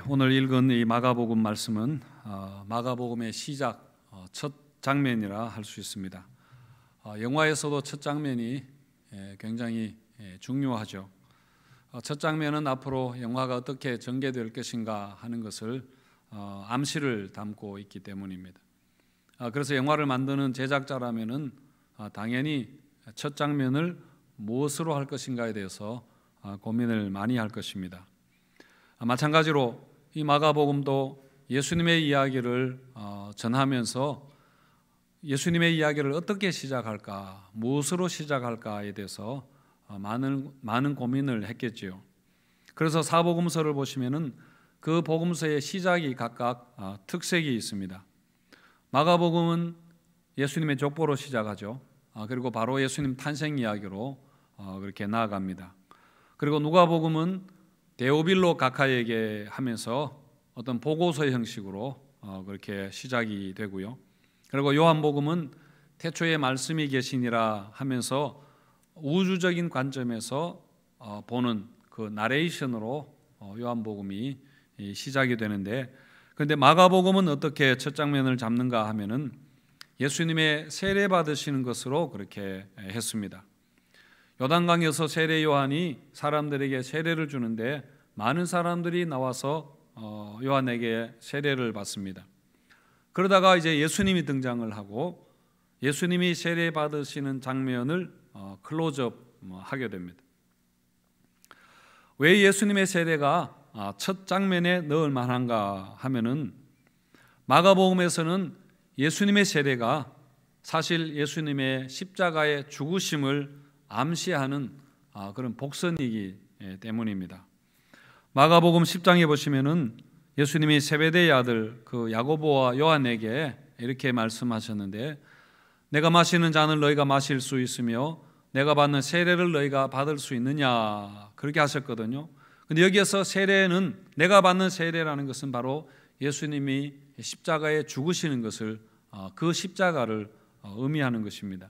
오늘 읽은 이 마가복음 말씀은 마가복음의 시작 첫 장면이라 할 수 있습니다. 영화에서도 첫 장면이 굉장히 중요하죠. 첫 장면은 앞으로 영화가 어떻게 전개될 것인가 하는 것을 암시를 담고 있기 때문입니다. 그래서 영화를 만드는 제작자라면은 당연히 첫 장면을 무엇으로 할 것인가에 대해서 고민을 많이 할 것입니다. 마찬가지로 이 마가복음도 예수님의 이야기를 전하면서 예수님의 이야기를 어떻게 시작할까, 무엇으로 시작할까에 대해서 많은 고민을 했겠지요. 그래서 사복음서를 보시면은 그 복음서의 시작이 각각 특색이 있습니다. 마가복음은 예수님의 족보로 시작하죠. 그리고 바로 예수님 탄생 이야기로 그렇게 나아갑니다. 그리고 누가복음은 데오빌로 각하에게 하면서 어떤 보고서 형식으로 그렇게 시작이 되고요. 그리고 요한복음은 태초에 말씀이 계시니라 하면서 우주적인 관점에서 보는 그 나레이션으로 요한복음이 시작이 되는데, 그런데 마가복음은 어떻게 첫 장면을 잡는가 하면은 예수님의 세례 받으시는 것으로 그렇게 했습니다. 요단강에서 세례 요한이 사람들에게 세례를 주는데 많은 사람들이 나와서 요한에게 세례를 받습니다. 그러다가 이제 예수님이 등장을 하고 예수님이 세례 받으시는 장면을 클로즈업 하게 됩니다. 왜 예수님의 세례가 첫 장면에 넣을 만한가 하면은 마가복음에서는 예수님의 세례가 사실 예수님의 십자가의 죽으심을 암시하는 그런 복선이기 때문입니다. 마가복음 10장에 보시면은 예수님이 세베대의 아들 그 야고보와 요한에게 이렇게 말씀하셨는데, 내가 마시는 잔을 너희가 마실 수 있으며 내가 받는 세례를 너희가 받을 수 있느냐, 그렇게 하셨거든요. 근데 여기에서 세례는, 내가 받는 세례라는 것은 바로 예수님이 십자가에 죽으시는 것을, 그 십자가를 의미하는 것입니다.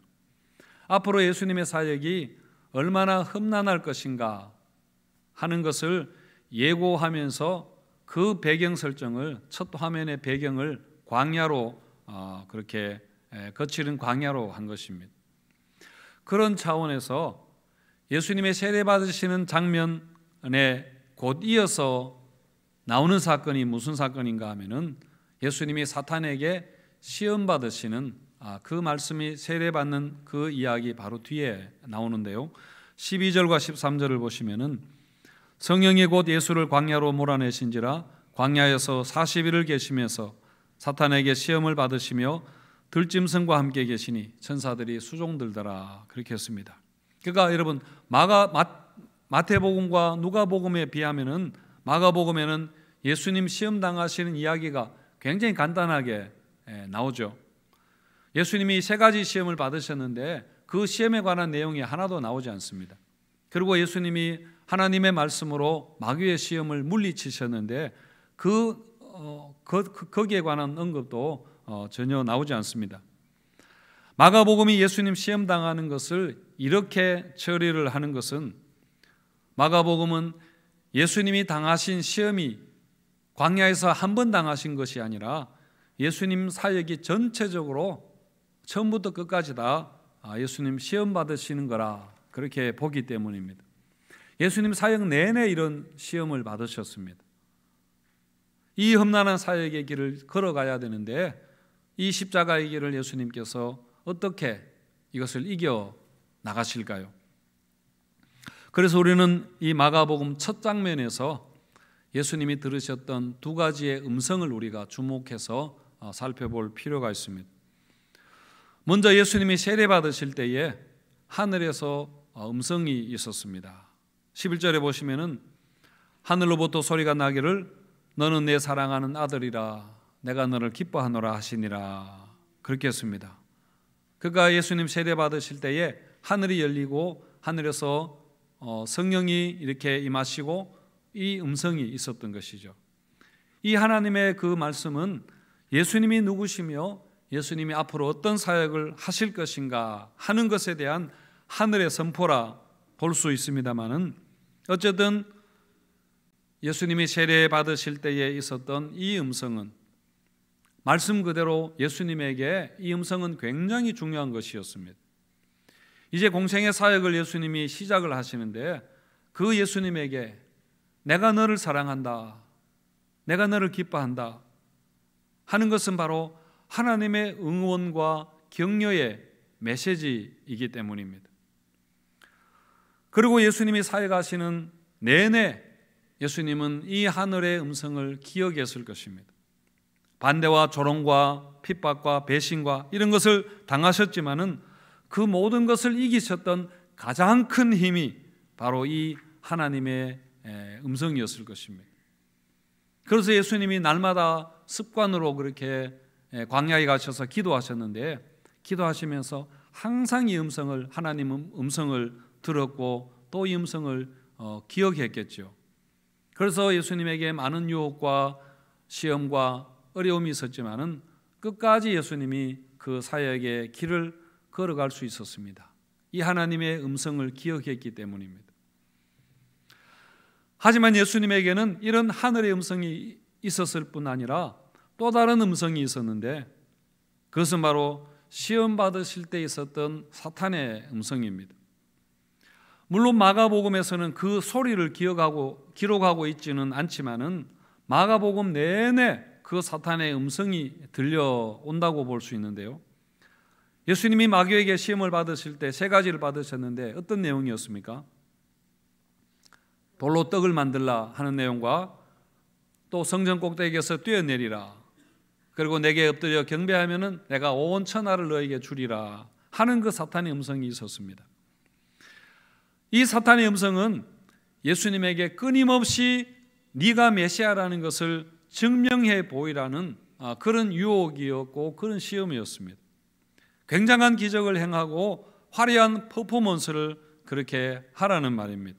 앞으로 예수님의 사역이 얼마나 험난할 것인가 하는 것을 예고하면서 그 배경 설정을, 첫 화면의 배경을 광야로 그렇게 거칠은 광야로 한 것입니다. 그런 차원에서 예수님의 세례 받으시는 장면에 곧 이어서 나오는 사건이 무슨 사건인가 하면은 예수님이 사탄에게 시험 받으시는 그 말씀이 세례받는 그 이야기 바로 뒤에 나오는데요. 12절과 13절을 보시면은 성령이 곧 예수를 광야로 몰아내신지라 광야에서 40일을 계시면서 사탄에게 시험을 받으시며 들짐승과 함께 계시니 천사들이 수종들더라, 그렇게 했습니다. 그러니까 여러분, 마태복음과 누가복음에 비하면은 마가복음에는 예수님 시험 당하시는 이야기가 굉장히 간단하게 나오죠. 예수님이 3가지 시험을 받으셨는데 그 시험에 관한 내용이 하나도 나오지 않습니다. 그리고 예수님이 하나님의 말씀으로 마귀의 시험을 물리치셨는데 거기에 관한 언급도 전혀 나오지 않습니다. 마가복음이 예수님 시험 당하는 것을 이렇게 처리를 하는 것은, 마가복음은 예수님이 당하신 시험이 광야에서 한 번 당하신 것이 아니라 예수님 사역이 전체적으로 처음부터 끝까지 다 예수님 시험 받으시는 거라, 그렇게 보기 때문입니다. 예수님 사역 내내 이런 시험을 받으셨습니다. 이 험난한 사역의 길을 걸어가야 되는데 이 십자가의 길을 예수님께서 어떻게 이것을 이겨 나가실까요? 그래서 우리는 이 마가복음 첫 장면에서 예수님이 들으셨던 2가지의 음성을 우리가 주목해서 살펴볼 필요가 있습니다. 먼저 예수님이 세례 받으실 때에 하늘에서 음성이 있었습니다. 11절에 보시면은 하늘로부터 소리가 나기를 너는 내 사랑하는 아들이라 내가 너를 기뻐하노라 하시니라, 그렇게 했습니다. 그러니까 예수님 세례 받으실 때에 하늘이 열리고 하늘에서 성령이 이렇게 임하시고 이 음성이 있었던 것이죠. 이 하나님의 그 말씀은 예수님이 누구시며 예수님이 앞으로 어떤 사역을 하실 것인가 하는 것에 대한 하늘의 선포라 볼 수 있습니다만은, 어쨌든 예수님이 세례 받으실 때에 있었던 이 음성은 말씀 그대로 예수님에게 이 음성은 굉장히 중요한 것이었습니다. 이제 공생의 사역을 예수님이 시작을 하시는데 그 예수님에게 내가 너를 사랑한다, 내가 너를 기뻐한다 하는 것은 바로 하나님의 응원과 격려의 메시지이기 때문입니다. 그리고 예수님이 사역하시는 내내 예수님은 이 하늘의 음성을 기억했을 것입니다. 반대와 조롱과 핍박과 배신과 이런 것을 당하셨지만은 그 모든 것을 이기셨던 가장 큰 힘이 바로 이 하나님의 음성이었을 것입니다. 그래서 예수님이 날마다 습관으로 그렇게 광야에 가셔서 기도하셨는데 기도하시면서 항상 이 음성을, 하나님 음성을 들었고 또 이 음성을 기억했겠죠. 그래서 예수님에게 많은 유혹과 시험과 어려움이 있었지만은 끝까지 예수님이 그 사역의 길을 걸어갈 수 있었습니다. 이 하나님의 음성을 기억했기 때문입니다. 하지만 예수님에게는 이런 하늘의 음성이 있었을 뿐 아니라 또 다른 음성이 있었는데 그것은 바로 시험 받으실 때 있었던 사탄의 음성입니다. 물론 마가복음에서는 그 소리를 기록하고 있지는 않지만은 마가복음 내내 그 사탄의 음성이 들려온다고 볼 수 있는데요. 예수님이 마귀에게 시험을 받으실 때 세 가지를 받으셨는데 어떤 내용이었습니까? 돌로 떡을 만들라 하는 내용과 또 성전 꼭대기에서 뛰어내리라, 그리고 내게 엎드려 경배하면은 내가 온 천하를 너에게 주리라 하는 그 사탄의 음성이 있었습니다. 이 사탄의 음성은 예수님에게 끊임없이 네가 메시아라는 것을 증명해 보이라는 그런 유혹이었고 그런 시험이었습니다. 굉장한 기적을 행하고 화려한 퍼포먼스를 그렇게 하라는 말입니다.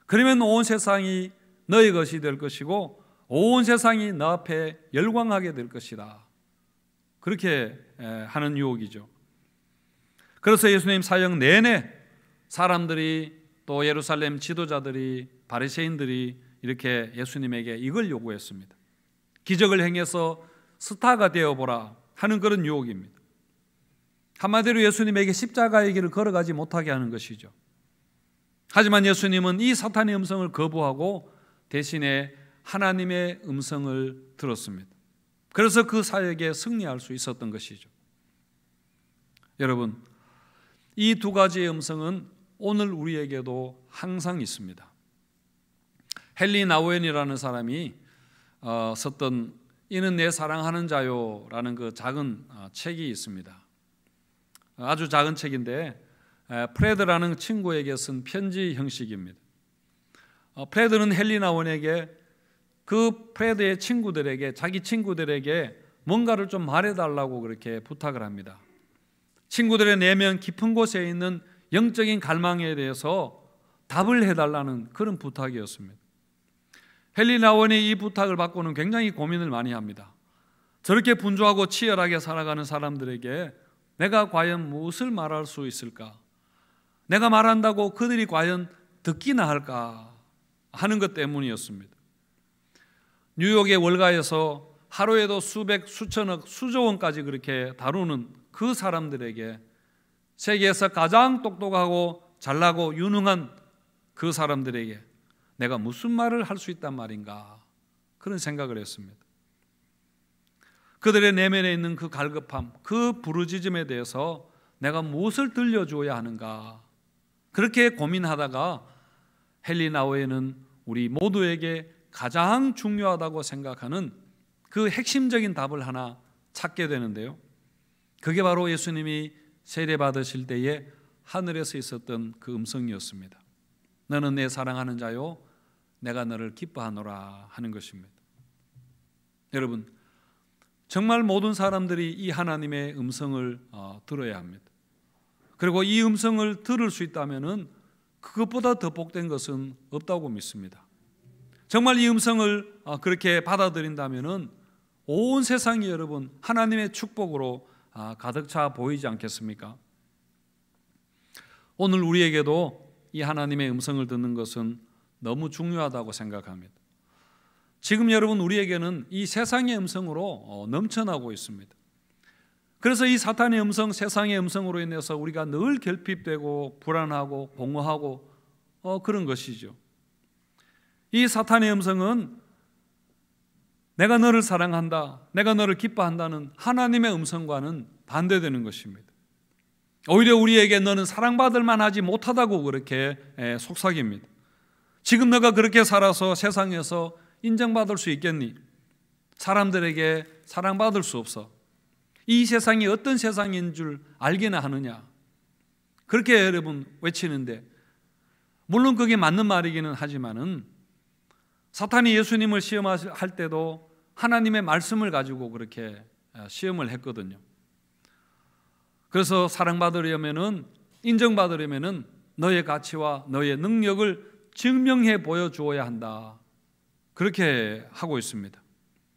그러면 온 세상이 너의 것이 될 것이고 온 세상이 너 앞에 열광하게 될 것이다. 그렇게 하는 유혹이죠. 그래서 예수님 사역 내내 사람들이 또 예루살렘 지도자들이 바리새인들이 이렇게 예수님에게 이걸 요구했습니다. 기적을 행해서 스타가 되어보라 하는 그런 유혹입니다. 한마디로 예수님에게 십자가의 길을 걸어가지 못하게 하는 것이죠. 하지만 예수님은 이 사탄의 음성을 거부하고 대신에 하나님의 음성을 들었습니다. 그래서 그 사역에 승리할 수 있었던 것이죠. 여러분, 이 두 가지의 음성은 오늘 우리에게도 항상 있습니다. 헨리 나우엔이라는 사람이 썼던 이는 내 사랑하는 자요라는 그 작은 책이 있습니다. 아주 작은 책인데 프레드라는 친구에게 쓴 편지 형식입니다. 프레드는 헨리 나우엔에게 그 프레드의 친구들에게, 자기 친구들에게 뭔가를 좀 말해달라고 그렇게 부탁을 합니다. 친구들의 내면 깊은 곳에 있는 영적인 갈망에 대해서 답을 해달라는 그런 부탁이었습니다. 헨리 나우엔이 이 부탁을 받고는 굉장히 고민을 많이 합니다. 저렇게 분주하고 치열하게 살아가는 사람들에게 내가 과연 무엇을 말할 수 있을까? 내가 말한다고 그들이 과연 듣기나 할까 하는 것 때문이었습니다. 뉴욕의 월가에서 하루에도 수백, 수천억, 수조 원까지 그렇게 다루는 그 사람들에게, 세계에서 가장 똑똑하고 잘나고 유능한 그 사람들에게 내가 무슨 말을 할 수 있단 말인가, 그런 생각을 했습니다. 그들의 내면에 있는 그 갈급함, 그 부르짖음에 대해서 내가 무엇을 들려줘야 하는가, 그렇게 고민하다가 헨리 나우엔은 우리 모두에게 가장 중요하다고 생각하는 그 핵심적인 답을 하나 찾게 되는데요. 그게 바로 예수님이 세례받으실 때에 하늘에서 있었던 그 음성이었습니다. 너는 내 사랑하는 자요, 내가 너를 기뻐하노라 하는 것입니다. 여러분, 정말 모든 사람들이 이 하나님의 음성을 들어야 합니다. 그리고 이 음성을 들을 수 있다면 그것보다 더 복된 것은 없다고 믿습니다. 정말 이 음성을 그렇게 받아들인다면 온 세상이 여러분 하나님의 축복으로 가득 차 보이지 않겠습니까? 오늘 우리에게도 이 하나님의 음성을 듣는 것은 너무 중요하다고 생각합니다. 지금 여러분 우리에게는 이 세상의 음성으로 넘쳐나고 있습니다. 그래서 이 사탄의 음성, 세상의 음성으로 인해서 우리가 늘 결핍되고 불안하고 공허하고 그런 것이죠. 이 사탄의 음성은 내가 너를 사랑한다, 내가 너를 기뻐한다는 하나님의 음성과는 반대되는 것입니다. 오히려 우리에게 너는 사랑받을 만하지 못하다고 그렇게 속삭입니다. 지금 너가 그렇게 살아서 세상에서 인정받을 수 있겠니? 사람들에게 사랑받을 수 없어. 이 세상이 어떤 세상인 줄 알기나 하느냐? 그렇게 여러분 외치는데, 물론 그게 맞는 말이기는 하지만은 사탄이 예수님을 시험할 때도 하나님의 말씀을 가지고 그렇게 시험을 했거든요. 그래서 사랑받으려면은, 인정받으려면은 너의 가치와 너의 능력을 증명해 보여주어야 한다. 그렇게 하고 있습니다.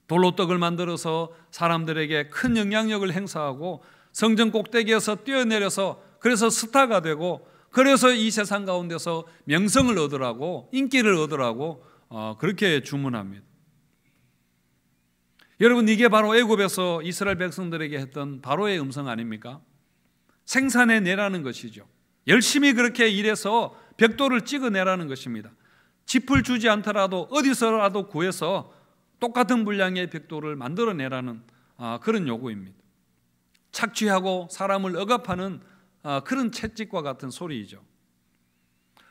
돌로 떡을 만들어서 사람들에게 큰 영향력을 행사하고 성전 꼭대기에서 뛰어내려서 그래서 스타가 되고 그래서 이 세상 가운데서 명성을 얻으라고, 인기를 얻으라고 그렇게 주문합니다. 여러분, 이게 바로 애굽에서 이스라엘 백성들에게 했던 바로의 음성 아닙니까? 생산해내라는 것이죠. 열심히 그렇게 일해서 벽돌을 찍어내라는 것입니다. 짚을 주지 않더라도 어디서라도 구해서 똑같은 분량의 벽돌을 만들어내라는 그런 요구입니다. 착취하고 사람을 억압하는 그런 채찍과 같은 소리이죠.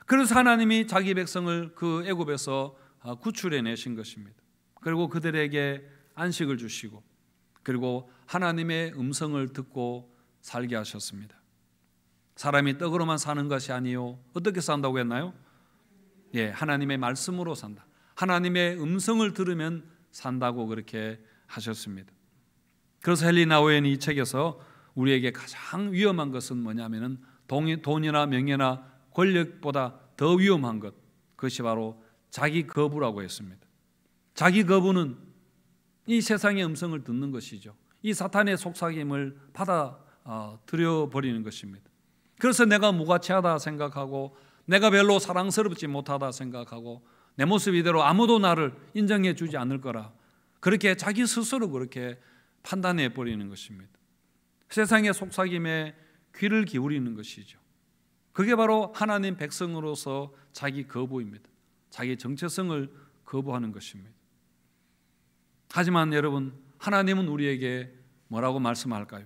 그래서 하나님이 자기 백성을 그 애굽에서 구출해내신 것입니다. 그리고 그들에게 안식을 주시고 그리고 하나님의 음성을 듣고 살게 하셨습니다. 사람이 떡으로만 사는 것이 아니요, 어떻게 산다고 했나요? 하나님의 말씀으로 산다. 하나님의 음성을 들으면 산다고 그렇게 하셨습니다. 그래서 헨리 오웬이 이 책에서 우리에게 가장 위험한 것은 뭐냐면은 돈이나 명예나 권력보다 더 위험한 것, 그것이 바로 자기 거부라고 했습니다. 자기 거부는 이 세상의 음성을 듣는 것이죠. 이 사탄의 속삭임을 받아들여 버리는 것입니다. 그래서 내가 무가치하다 생각하고 내가 별로 사랑스럽지 못하다 생각하고 내 모습 이대로 아무도 나를 인정해 주지 않을 거라, 그렇게 자기 스스로 그렇게 판단해 버리는 것입니다. 세상의 속삭임에 귀를 기울이는 것이죠. 그게 바로 하나님 백성으로서 자기 거부입니다. 자기 정체성을 거부하는 것입니다. 하지만 여러분, 하나님은 우리에게 뭐라고 말씀할까요?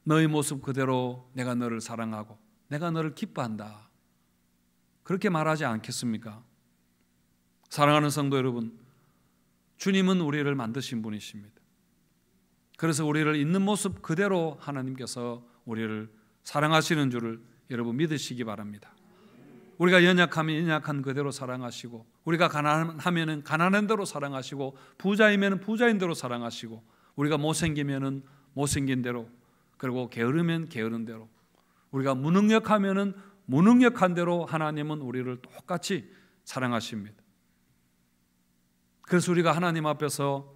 너의 모습 그대로 내가 너를 사랑하고 내가 너를 기뻐한다, 그렇게 말하지 않겠습니까? 사랑하는 성도 여러분, 주님은 우리를 만드신 분이십니다. 그래서 우리를 있는 모습 그대로 하나님께서 우리를 사랑하시는 줄을 여러분 믿으시기 바랍니다. 우리가 연약하면 연약한 그대로 사랑하시고, 우리가 가난하면 가난한 대로 사랑하시고, 부자이면 부자인 대로 사랑하시고, 우리가 못생기면 못생긴 대로, 그리고 게으르면 게으른 대로, 우리가 무능력하면 무능력한 대로 하나님은 우리를 똑같이 사랑하십니다. 그래서 우리가 하나님 앞에서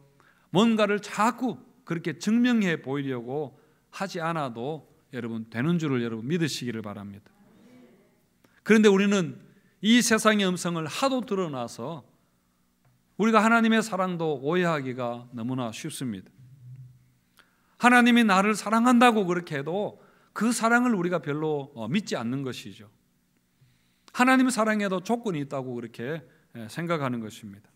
뭔가를 자꾸 그렇게 증명해 보이려고 하지 않아도 여러분 되는 줄을 여러분 믿으시기를 바랍니다. 그런데 우리는 이 세상의 음성을 하도 드러나서 우리가 하나님의 사랑도 오해하기가 너무나 쉽습니다. 하나님이 나를 사랑한다고 그렇게 해도 그 사랑을 우리가 별로 믿지 않는 것이죠. 하나님 사랑에도 조건이 있다고 그렇게 생각하는 것입니다.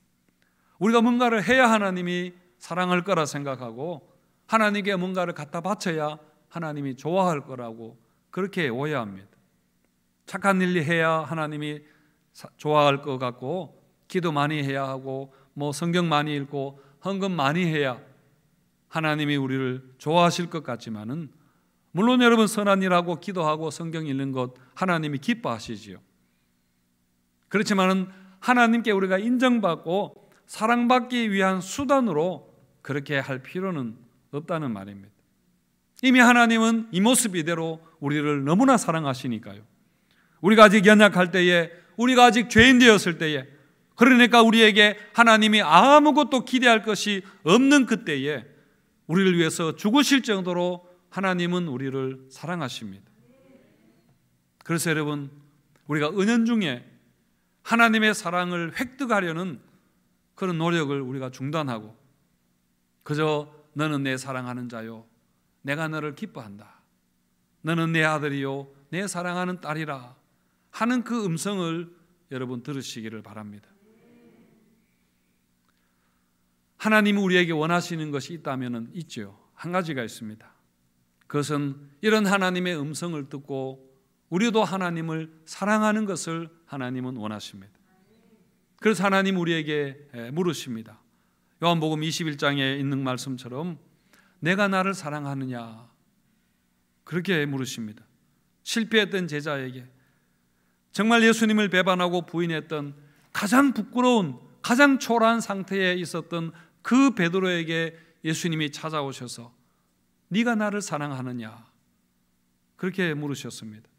우리가 뭔가를 해야 하나님이 사랑할 거라 생각하고, 하나님께 뭔가를 갖다 바쳐야 하나님이 좋아할 거라고 그렇게 오해합니다. 착한 일 해야 하나님이 좋아할 것 같고, 기도 많이 해야 하고, 성경 많이 읽고 헌금 많이 해야 하나님이 우리를 좋아하실 것 같지만은, 물론 여러분 선한 일하고 기도하고 성경 읽는 것 하나님이 기뻐하시지요. 그렇지만은 하나님께 우리가 인정받고 사랑받기 위한 수단으로 그렇게 할 필요는 없다는 말입니다. 이미 하나님은 이 모습 이대로 우리를 너무나 사랑하시니까요. 우리가 아직 연약할 때에, 우리가 아직 죄인 되었을 때에, 그러니까 우리에게 하나님이 아무것도 기대할 것이 없는 그때에 우리를 위해서 죽으실 정도로 하나님은 우리를 사랑하십니다. 그래서 여러분, 우리가 은연중에 하나님의 사랑을 획득하려는 그런 노력을 우리가 중단하고 그저 너는 내 사랑하는 자요, 내가 너를 기뻐한다, 너는 내 아들이요, 내 사랑하는 딸이라 하는 그 음성을 여러분 들으시기를 바랍니다. 하나님이 우리에게 원하시는 것이 있다면 있죠. 한 가지가 있습니다. 그것은 이런 하나님의 음성을 듣고 우리도 하나님을 사랑하는 것을 하나님은 원하십니다. 그래서 하나님 우리에게 물으십니다. 요한복음 21장에 있는 말씀처럼 내가 나를 사랑하느냐, 그렇게 물으십니다. 실패했던 제자에게, 정말 예수님을 배반하고 부인했던 가장 부끄러운, 가장 초라한 상태에 있었던 그 베드로에게 예수님이 찾아오셔서 네가 나를 사랑하느냐, 그렇게 물으셨습니다.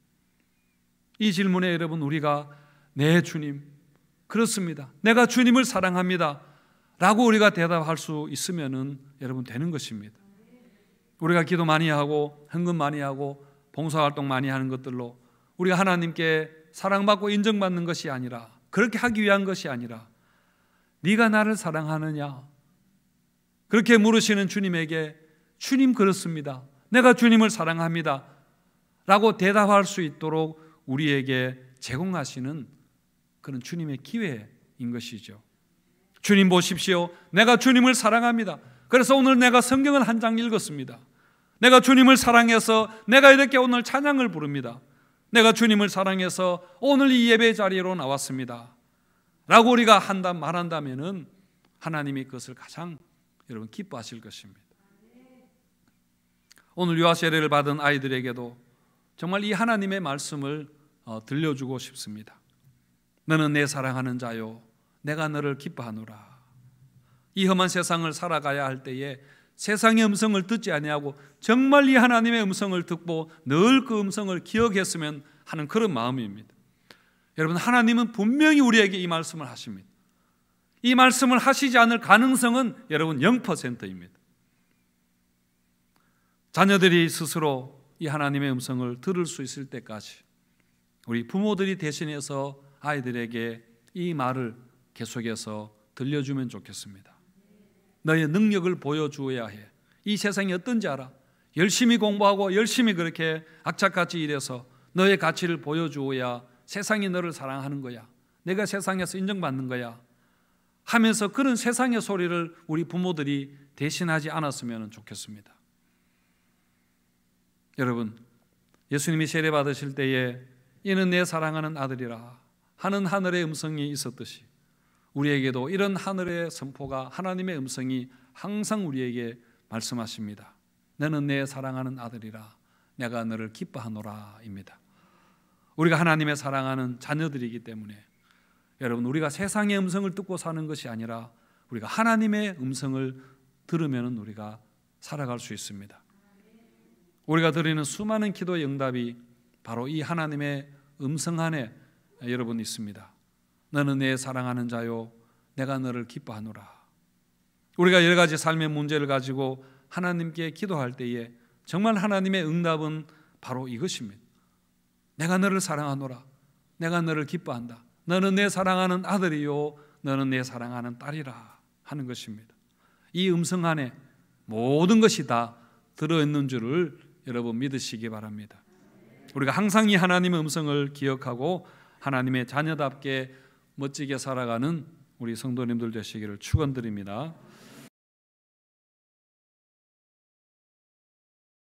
이 질문에 여러분 우리가 네 주님, 그렇습니다, 내가 주님을 사랑합니다 라고 우리가 대답할 수 있으면 여러분 되는 것입니다. 우리가 기도 많이 하고 헌금 많이 하고 봉사활동 많이 하는 것들로 우리가 하나님께 사랑받고 인정받는 것이 아니라, 그렇게 하기 위한 것이 아니라 네가 나를 사랑하느냐, 그렇게 물으시는 주님에게 주님 그렇습니다, 내가 주님을 사랑합니다 라고 대답할 수 있도록 우리에게 제공하시는 그런 주님의 기회인 것이죠. 주님 보십시오, 내가 주님을 사랑합니다. 그래서 오늘 내가 성경을 한 장 읽었습니다. 내가 주님을 사랑해서 내가 이렇게 오늘 찬양을 부릅니다. 내가 주님을 사랑해서 오늘 이 예배 자리로 나왔습니다 라고 우리가 말한다면 하나님이 그것을 가장 여러분 기뻐하실 것입니다. 오늘 유아 세례를 받은 아이들에게도 정말 이 하나님의 말씀을 들려주고 싶습니다. 너는 내 사랑하는 자요, 내가 너를 기뻐하노라. 이 험한 세상을 살아가야 할 때에 세상의 음성을 듣지 아니하고 정말 이 하나님의 음성을 듣고 늘 그 음성을 기억했으면 하는 그런 마음입니다. 여러분, 하나님은 분명히 우리에게 이 말씀을 하십니다. 이 말씀을 하시지 않을 가능성은 여러분 0%입니다. 자녀들이 스스로 이 하나님의 음성을 들을 수 있을 때까지 우리 부모들이 대신해서 아이들에게 이 말을 계속해서 들려주면 좋겠습니다. 너의 능력을 보여주어야 해. 이 세상이 어떤지 알아. 열심히 공부하고 열심히 그렇게 악착같이 일해서 너의 가치를 보여주어야 세상이 너를 사랑하는 거야. 내가 세상에서 인정받는 거야 하면서 그런 세상의 소리를 우리 부모들이 대신하지 않았으면 좋겠습니다. 여러분, 예수님이 세례 받으실 때에 이는 내 사랑하는 아들이라 하는 하늘의 음성이 있었듯이 우리에게도 이런 하늘의 선포가, 하나님의 음성이 항상 우리에게 말씀하십니다. 너는 내 사랑하는 아들이라 내가 너를 기뻐하노라입니다. 우리가 하나님의 사랑하는 자녀들이기 때문에 여러분, 우리가 세상의 음성을 듣고 사는 것이 아니라 우리가 하나님의 음성을 들으면 우리가 살아갈 수 있습니다. 우리가 드리는 수많은 기도의 응답이 바로 이 하나님의 음성 안에 여러분 있습니다. 너는 내 사랑하는 자요, 내가 너를 기뻐하노라. 우리가 여러 가지 삶의 문제를 가지고 하나님께 기도할 때에 정말 하나님의 응답은 바로 이것입니다. 내가 너를 사랑하노라, 내가 너를 기뻐한다, 너는 내 사랑하는 아들이요, 너는 내 사랑하는 딸이라 하는 것입니다. 이 음성 안에 모든 것이 다 들어있는 줄을 여러분 믿으시기 바랍니다. 우리가 항상 이 하나님의 음성을 기억하고 하나님의 자녀답게 멋지게 살아가는 우리 성도님들 되시기를 축원드립니다.